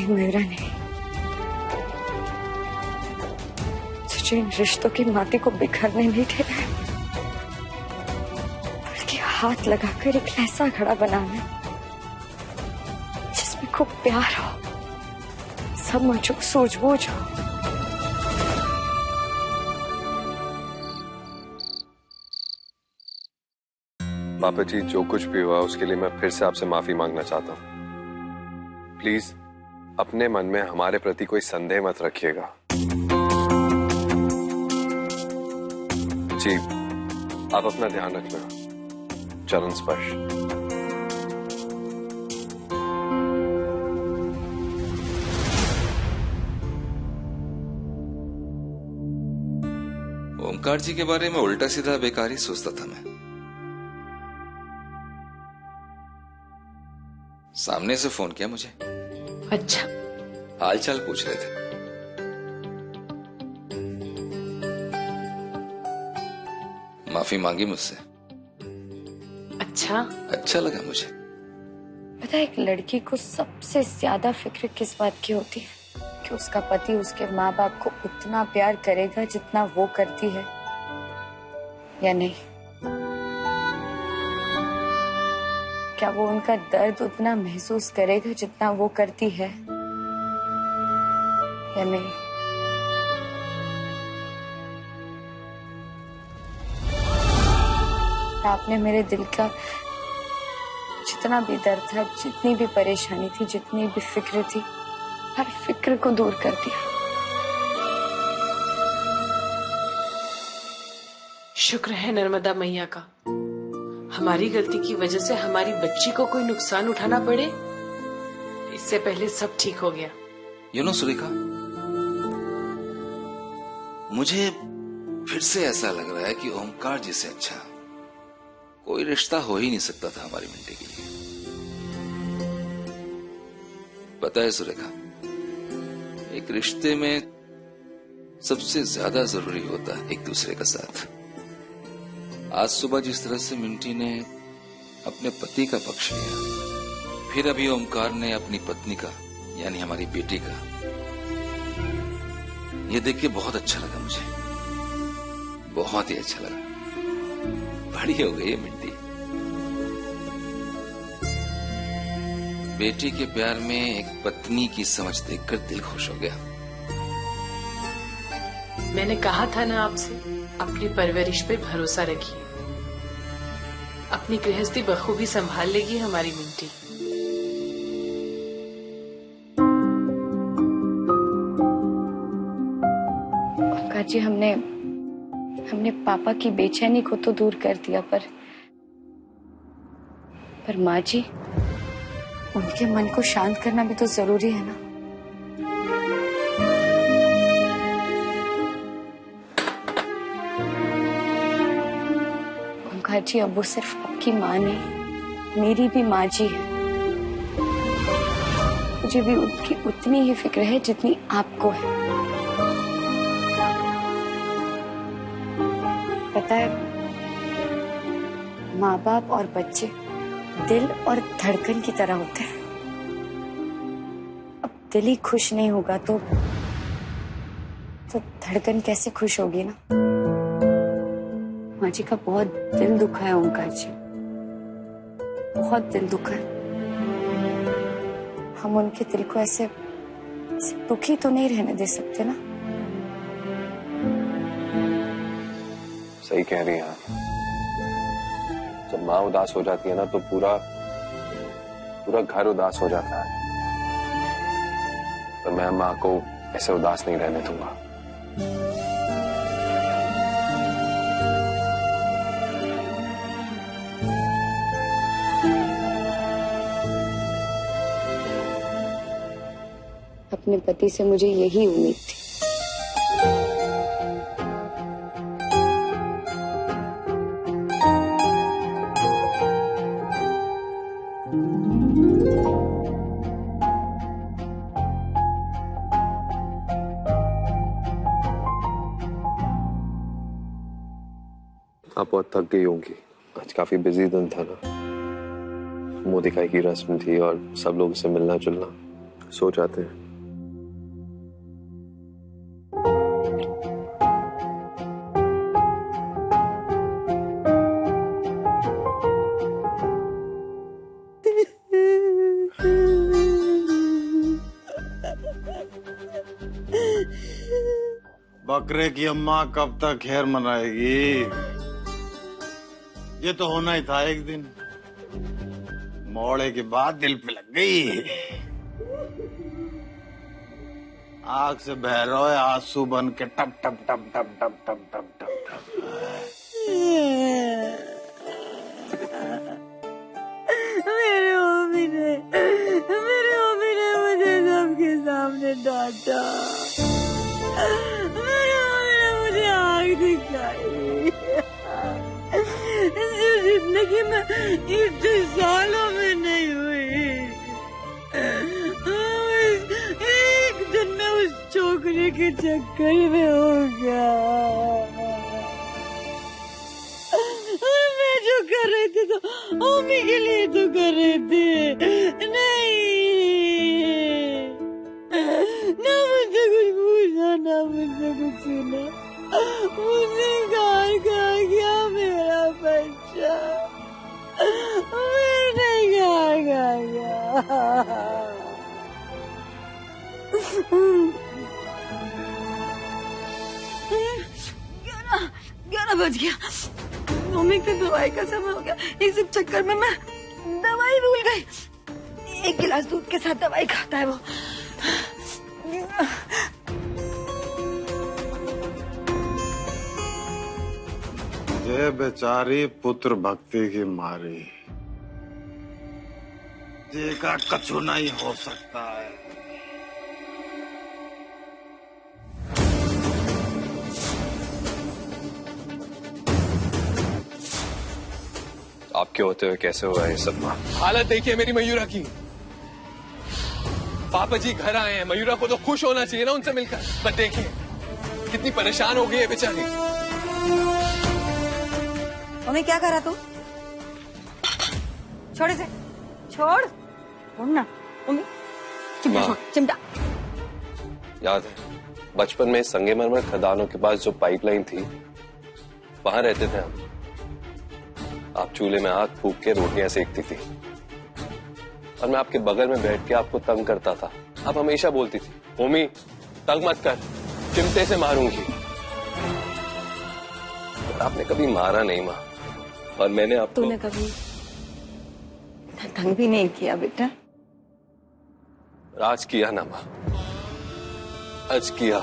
नहीं मयूरा नहीं, तुझे इन रिश्तों की माटी को बिखरने नहीं दे रहा, बल्कि हाथ लगाकर एक ऐसा घड़ा बनाना जिसमें खूब प्यार हो, समझ हो, सूझबूझ हो। पापा जी, जो कुछ भी हुआ उसके लिए मैं फिर से आपसे माफी मांगना चाहता हूँ। प्लीज अपने मन में हमारे प्रति कोई संदेह मत रखिएगा। जी, आप अपना ध्यान रखना। चरण स्पर्श। ओमकार जी के बारे में उल्टा सीधा बेकार ही सोचता था मैं। सामने से फोन किया मुझे। अच्छा, हाल चाल पूछ रहे थे। माफी मांगी मुझसे। अच्छा लगा मुझे। पता है, एक लड़की को सबसे ज्यादा फिक्र किस बात की होती है कि उसका पति उसके माँ बाप को उतना प्यार करेगा जितना वो करती है या नहीं। क्या वो उनका दर्द उतना महसूस करेगा जितना वो करती है या नहीं। आपने मेरे दिल का जितना भी दर्द था, जितनी भी परेशानी थी, जितनी भी फिक्र थी, हर फिक्र को दूर कर दिया। शुक्र है नर्मदा मैया का। हमारी गलती की वजह से हमारी बच्ची को कोई नुकसान उठाना पड़े, इससे पहले सब ठीक हो गया। सुरेखा, मुझे फिर से ऐसा लग रहा है कि ओमकार जी से अच्छा कोई रिश्ता हो ही नहीं सकता था हमारी मिंटी के लिए। पता है सुरेखा, एक रिश्ते में सबसे ज्यादा जरूरी होता है एक दूसरे का साथ। आज सुबह जिस तरह से मिंटी ने अपने पति का पक्ष लिया, फिर अभी ओमकार ने अपनी पत्नी का यानी हमारी बेटी का, ये देख के बहुत अच्छा लगा मुझे, बहुत ही अच्छा लगा। बड़ी हो गई है मिंटी। बेटी के प्यार में एक पत्नी की समझ देखकर दिल खुश हो गया। मैंने कहा था ना आपसे, अपनी परवरिश पे भरोसा रखिए। अपनी गृहस्थी बखूबी संभाल लेगी हमारी मिंटी। ओमकार जी, हमने पापा की बेचैनी को तो दूर कर दिया, पर माँ जी, उनके मन को शांत करना भी तो जरूरी है ना। ओमकार जी, अब वो सिर्फ आपकी माँ नहीं, मेरी भी माँ जी है। मुझे भी उनकी उतनी ही फिक्र है जितनी आपको है। पता है, माँ बाप और बच्चे दिल और धड़कन की तरह होते हैं। अब दिल ही खुश नहीं होगा तो धड़कन कैसे खुश होगी ना। माँ जी का बहुत दिल दुखा है ओमकार जी, बहुत दिल दुखा है। हम उनके दिल को ऐसे दुखी तो नहीं रहने दे सकते ना। सही कह रही हैं आप। जब माँ उदास हो जाती है ना तो पूरा घर उदास हो जाता है। पर मैं माँ को ऐसे उदास नहीं रहने दूंगा। अपने पति से मुझे यही उम्मीद थी। आप बहुत थक गई होंगी, आज काफी बिजी दिन था ना। मुंह दिखाई की रस्म थी और सब लोगों से मिलना जुलना, सो जाते हैं। बकरे की अम्मा कब तक खैर मनाएगी? ये तो होना ही था एक दिन। मोड़े के बाद दिल पे लग गई। आग से बह रहा है आंसू बन के टप टप टप टप टप टप टप टप टप। मेरे मम्मी ने मुझे सबके सामने डांटा। मेरे मम्मी ने मुझे आग दिखाई जो जिंदगी में इतने सालों में नहीं हुई। एक दिन में उस छोकरे के चक्कर में हो गया। मैं जो कर रही थी तो मम्मी के लिए तो कर रही थी। नहीं, ना मुझसे कुछ पूछा, ना मुझसे कुछ सुना। मुझे घर खा गया मेरा बच्चा। मेरे घर खा गया। 11 बज गया। मम्मी की दवाई का समय हो गया। एक सिर्फ चक्कर में मैं दवाई भूल गई। 1 गिलास दूध के साथ दवाई खाता है वो। ये बेचारी पुत्र भक्ति की मारी। ये का कछु नहीं हो सकता है। आपके होते हुए कैसे हुआ ये सब? हालत देखिए मेरी मयूरा की। पापा जी घर आए हैं, मयूरा को तो खुश होना चाहिए ना उनसे मिलकर, पर देखिए कितनी परेशान हो गई है बेचारी। मम्मी क्या करा तू? छोड़ इसे, छोड़ ना मम्मी। चिमटा छोड़, चिमटा। याद है बचपन में संगमरमर खदानों के पास जो पाइपलाइन थी वहां रहते थे हम। आप चूल्हे में आग फूंक के रोटियां सेकती थी और मैं आपके बगल में बैठ के आपको तंग करता था। आप हमेशा बोलती थी, ओमी तंग मत कर, चिमटे से मारूंगी। और आपने कभी मारा नहीं माँ, और मैंने आपको। तूने कभी तंग भी नहीं किया बेटा। आज किया ना माँ, आज किया।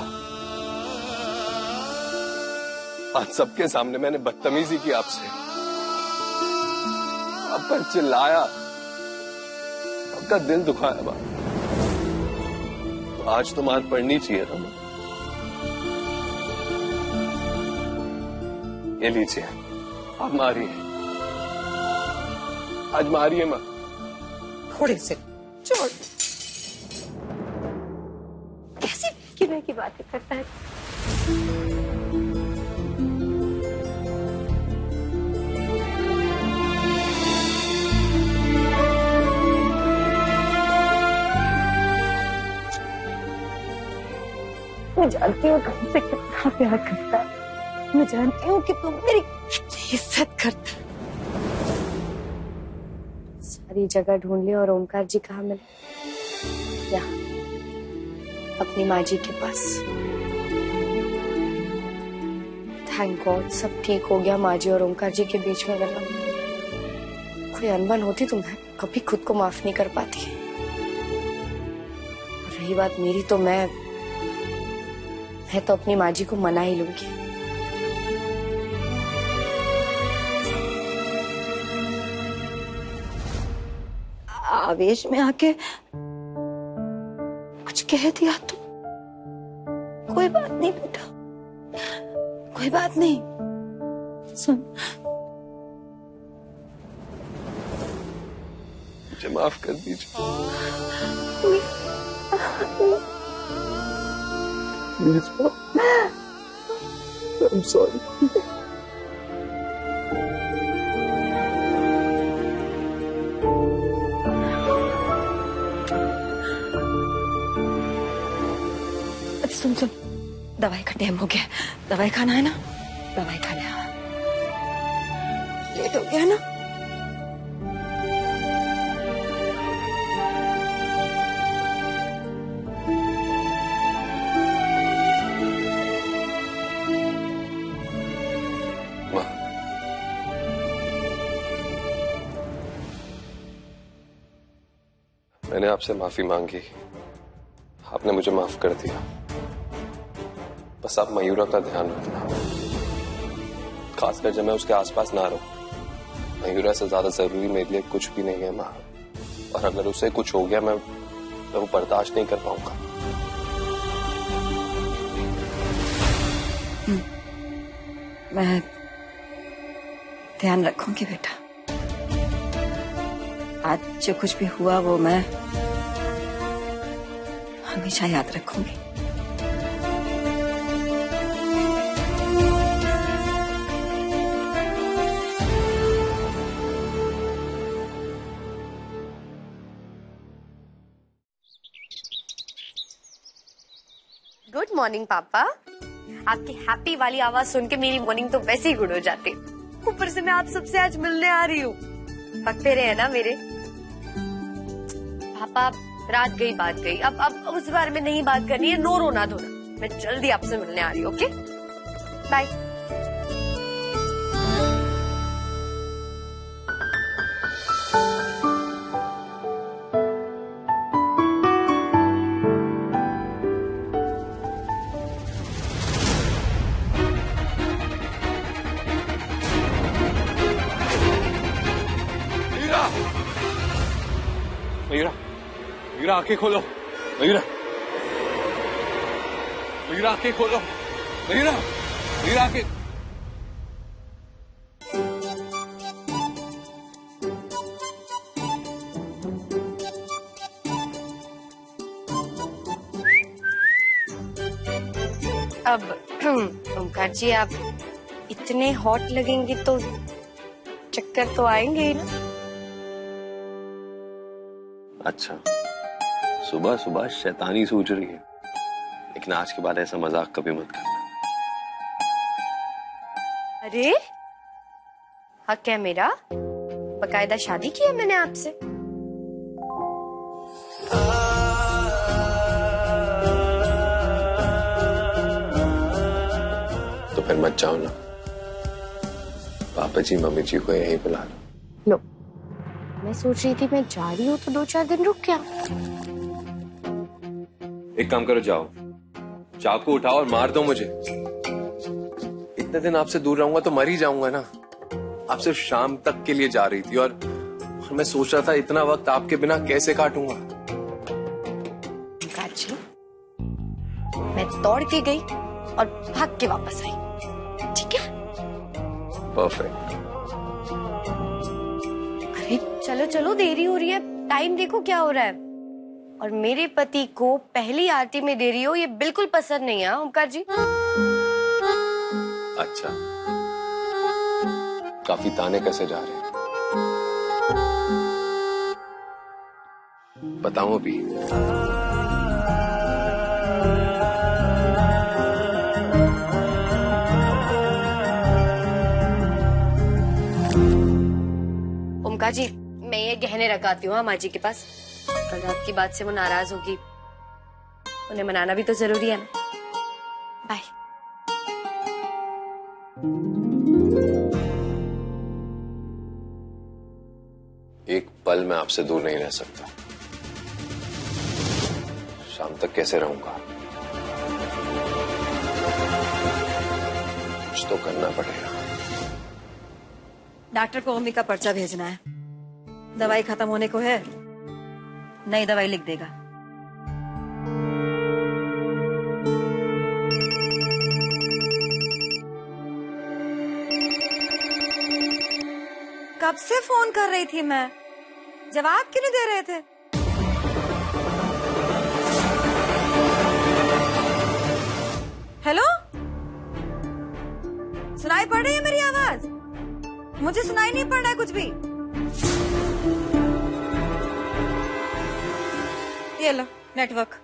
आज सबके सामने मैंने बदतमीजी की आपसे, आप पर चिल्लाया, आपका दिल दुखाया बात। तो आज तो मार पड़नी चाहिए ना माँ। ये लीजिए, आप मारिए, आज मारिए माँ। थोड़े से छोड़। कैसी किले की बातें करता है। मैं जानती हूँ तुमसे कितना प्यार करता है। मैं जानती हूँ कि तुम मेरी कितनी इज्जत करते हो। सारी जगह ढूंढ ली और ओमकार जी कहाँ मिले? यहाँ, अपनी माँ जी के पास। थैंक गॉड सब ठीक हो गया माँ जी और ओमकार जी के बीच में। वरना कोई अनबन होती तो मैं कभी खुद को माफ नहीं कर पाती। रही बात मेरी, तो मैं तो अपनी माँ जी को मना ही लूंगी। आवेश में आके कुछ कह दिया तो कोई बात नहीं बेटा, कोई बात नहीं। सुन, मुझे माफ कर दीजिए। Please, I'm sorry. दवाई का टाइम हो गया, दवाई खाना है ना, दवाई खाना है। लेट हो गया ना। माँ, मैंने आपसे माफी मांगी, आपने मुझे माफ कर दिया। बस आप मयूरा का ध्यान रखना, खासकर जब मैं उसके आसपास ना रहूं। मयूरा से ज्यादा जरूरी मेरे लिए कुछ भी नहीं है माँ, और अगर उसे कुछ हो गया मैं वो बर्दाश्त नहीं कर पाऊंगा। मैं ध्यान रखूंगी बेटा। आज जो कुछ भी हुआ वो मैं हमेशा याद रखूंगी। गुड मॉर्निंग पापा। आपकी हैप्पी वाली आवाज सुन के मेरी मॉर्निंग तो वैसे ही गुड हो जाती। ऊपर से मैं आप सबसे आज मिलने आ रही हूँ। पक्के रहे हैं ना मेरे पापा। रात गई बात गई, अब उस बारे में नहीं बात करनी है। नो रोना धोना, मैं जल्दी आपसे मिलने आ रही हूँ। Okay bye. मयूरा, मयूरा आंखें खोलो। मयूरा, मयूरा आंखें खोलो। मयूरा, मयूरा आंखें। अब ओमकार जी आप इतने हॉट लगेंगे तो चक्कर तो आएंगे ही ना। अच्छा, सुबह सुबह शैतानी सूझ रही है, लेकिन आज के बाद ऐसा मजाक कभी मत करना। अरे हक है मेरा, बकायदा शादी की है मैंने आपसे। तो फिर मत जाओ ना, पापा जी मम्मी जी को यहीं बुला लो। लो, मैं सोच रही थी मैं जा रही हूँ तो 2-4 दिन रुक क्या। एक काम करो, जाओ चाकू उठाओ और मार दो मुझे। इतने दिन आपसे दूर रहूंगा तो मर ही जाऊंगा ना। आप सिर्फ शाम तक के लिए जा रही थी और मैं सोच रहा था इतना वक्त आपके बिना कैसे काटूंगा। काची, मैं दौड़ के गई और भाग के वापस आई। ठीक है, परफेक्ट। अरे चलो चलो, देरी हो रही है। टाइम देखो क्या हो रहा है। और मेरे पति को पहली आरती में देरी हो ये बिल्कुल पसंद नहीं है ओमकार जी। अच्छा, काफी ताने कैसे जा रहे हैं, बताऊं अभी? ओमकार जी, मैं ये गहने रखाती हूँ माँ जी के पास। कल रात की बात से वो नाराज होगी, उन्हें मनाना भी तो जरूरी है ना। बाय। एक पल मैं आपसे दूर नहीं रह सकता। शाम तक कैसे रहूंगा? कुछ तो करना पड़ेगा। डॉक्टर को मम्मी का पर्चा भेजना है। दवाई खत्म होने को है, नई दवाई लिख देगा। कब से फोन कर रही थी मैं, जवाब क्यों नहीं दे रहे थे? हेलो, सुनाई पड़ रही है मेरी आवाज? मुझे सुनाई नहीं पड़ रहा है कुछ भी। ये लो नेटवर्क।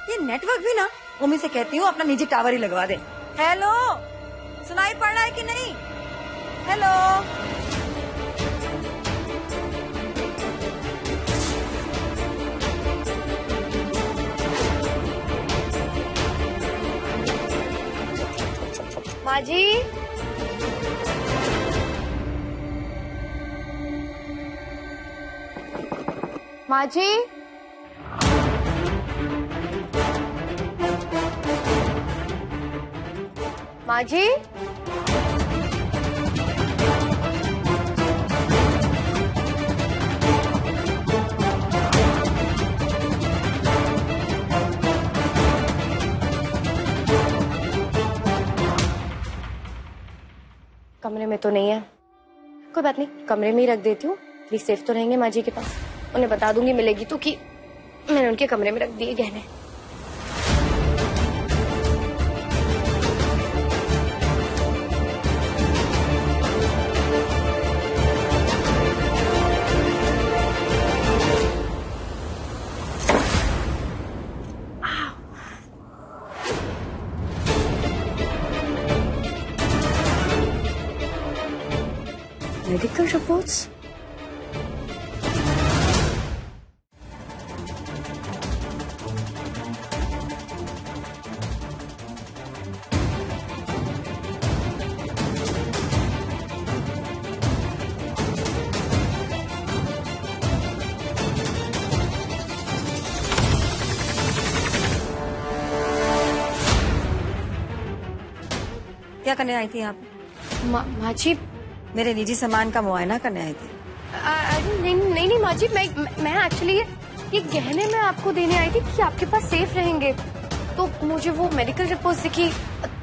ये नेटवर्क भी ना उम्मी से कहती हूँ अपना निजी टावर ही लगवा दे। हेलो, सुनाई पड़ रहा है कि नहीं? हेलो। माँ जी, माँ जी, माँ जी, कमरे में तो नहीं है। कोई बात नहीं, कमरे में ही रख देती हूँ, प्लीज सेफ तो रहेंगे माँ जी के पास। उन्हें बता दूंगी मिलेगी तो कि मैंने उनके कमरे में रख दिए गहने। Medical reports? क्या करने आई थी आप? माँ जी, मेरे निजी सामान का मुआयना करने आई थी। नहीं माँ जी, मैं एक्चुअली ये गहने मैं आपको देने आई थी कि आपके पास सेफ रहेंगे। तो मुझे वो मेडिकल रिपोर्ट्स दिखी।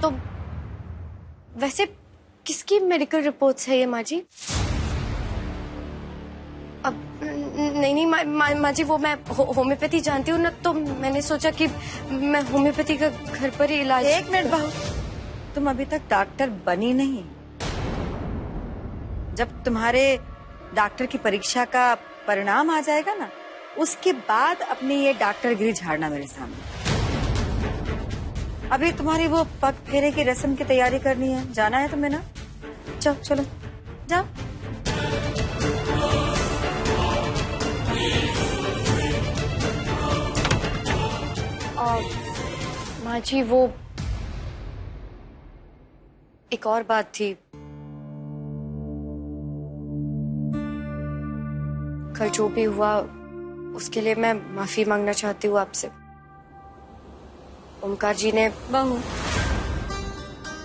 तो वैसे किसकी मेडिकल रिपोर्ट्स है ये माँ जी? अब नहीं माँ जी, वो मैं होम्योपैथी जानती हूँ ना, तो मैंने सोचा कि मैं होम्योपैथी का घर पर ही इलाज। एक मिनट बहू, तुम अभी तक डॉक्टर बनी नहीं। जब तुम्हारे डॉक्टर की परीक्षा का परिणाम आ जाएगा ना, उसके बाद अपनी ये डॉक्टरगिरी झाड़ना मेरे सामने। अभी तुम्हारी वो पग फेरे की रस्म की तैयारी करनी है, जाना है तुम्हें ना? जाओ, चलो जाओ। माँ जी, वो एक और बात थी। कल जो भी हुआ उसके लिए मैं माफी मांगना चाहती हूँ आपसे। ओमकार जी ने बहू,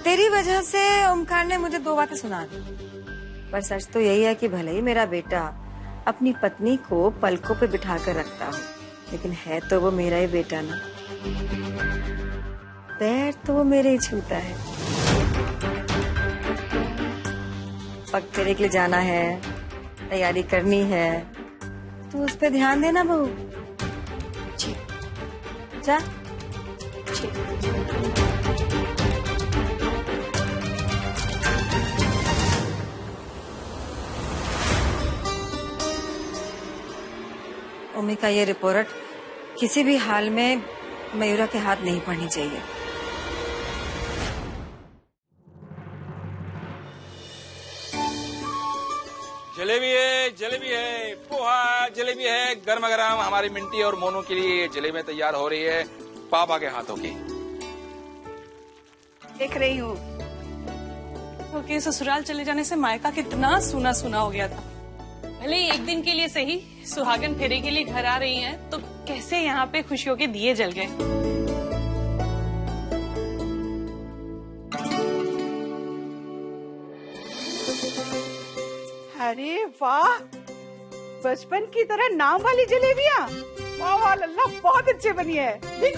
तेरी वजह से ओमकार ने मुझे 2 बातें सुना दी। पर सच तो यही है कि भले ही मेरा बेटा अपनी पत्नी को पलकों पे बिठा कर रखता हो, लेकिन है तो वो मेरा ही बेटा ना। पैर तो वो मेरे ही छूता है। पग फेरे के लिए जाना है, तैयारी करनी है, तो उस पे ध्यान देना बहू। जी, जा। जी। उम्मी का ये रिपोर्ट किसी भी हाल में मयूरा के हाथ नहीं पड़नी चाहिए। जलेबी है, पोहा जलेबी है, गर्मा गर्म हमारी मिंटी और मोनू के लिए जलेबी तैयार हो रही है पापा के हाथों की। देख रही हूँ क्योंकि ससुराल चले जाने से मायका कितना सूना सूना हो गया था। भले ही एक दिन के लिए सही, सुहागन फेरे के लिए घर आ रही हैं, तो कैसे यहाँ पे खुशियों के दिए जल गए। अरे वाह, बचपन की तरह नाम वाली जलेबियाँ। वाह वाह अल्लाह, बहुत अच्छे बनी है। देख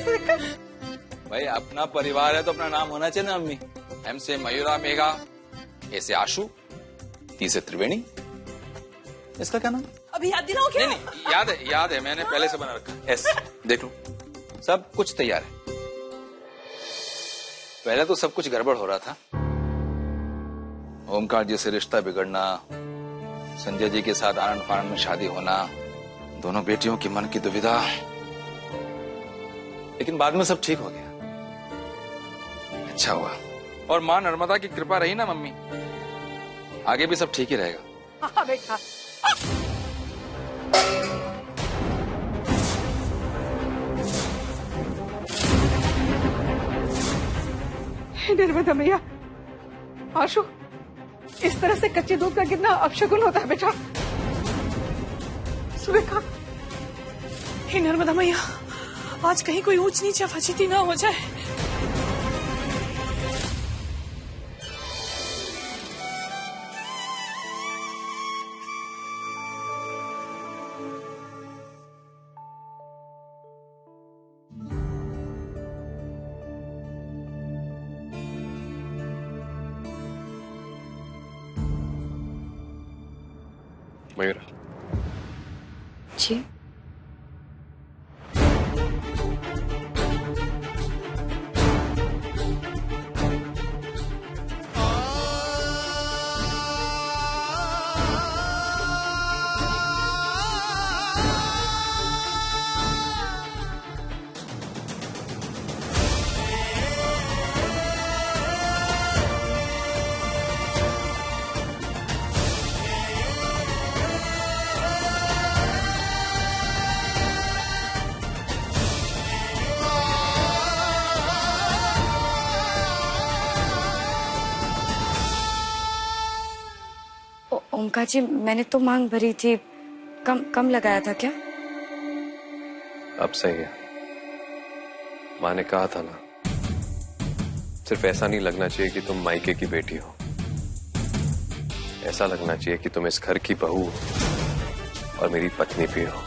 भाई, अपना परिवार है तो अपना नाम होना चाहिए ना अम्मी। एम से मयूरा मेघा, ए से आशु, टी से त्रिवेणी। इसका क्या नाम? अभी याद दिलाओ क्या? नहीं, याद है, मैंने पहले से बना रखा। एस, देख लो, सब कुछ तैयार है। पहले तो सब कुछ गड़बड़ हो रहा था। ओमकार जी से रिश्ता बिगड़ना, संजय जी के साथ आनंद फानंद में शादी होना, दोनों बेटियों की मन की दुविधा। लेकिन बाद में सब ठीक हो गया। अच्छा हुआ। और माँ नर्मदा की कृपा रही ना मम्मी, आगे भी सब ठीक ही रहेगा। हाँ बेटा। हे नर्मदा मैया, आशु, इस तरह से कच्चे दूध का कितना अपशकुन होता है बेटा। सुरेखा, हे नर्मदा मैया, आज कहीं कोई ऊंच नीच या फजीती ना हो जाए। मयूरा। जी ओमकार जी, मैंने तो मांग भरी थी, कम लगाया था क्या? अब सही है। माँ ने कहा था ना, सिर्फ ऐसा नहीं लगना चाहिए कि तुम मायके की बेटी हो, ऐसा लगना चाहिए कि तुम इस घर की बहू हो और मेरी पत्नी भी हो।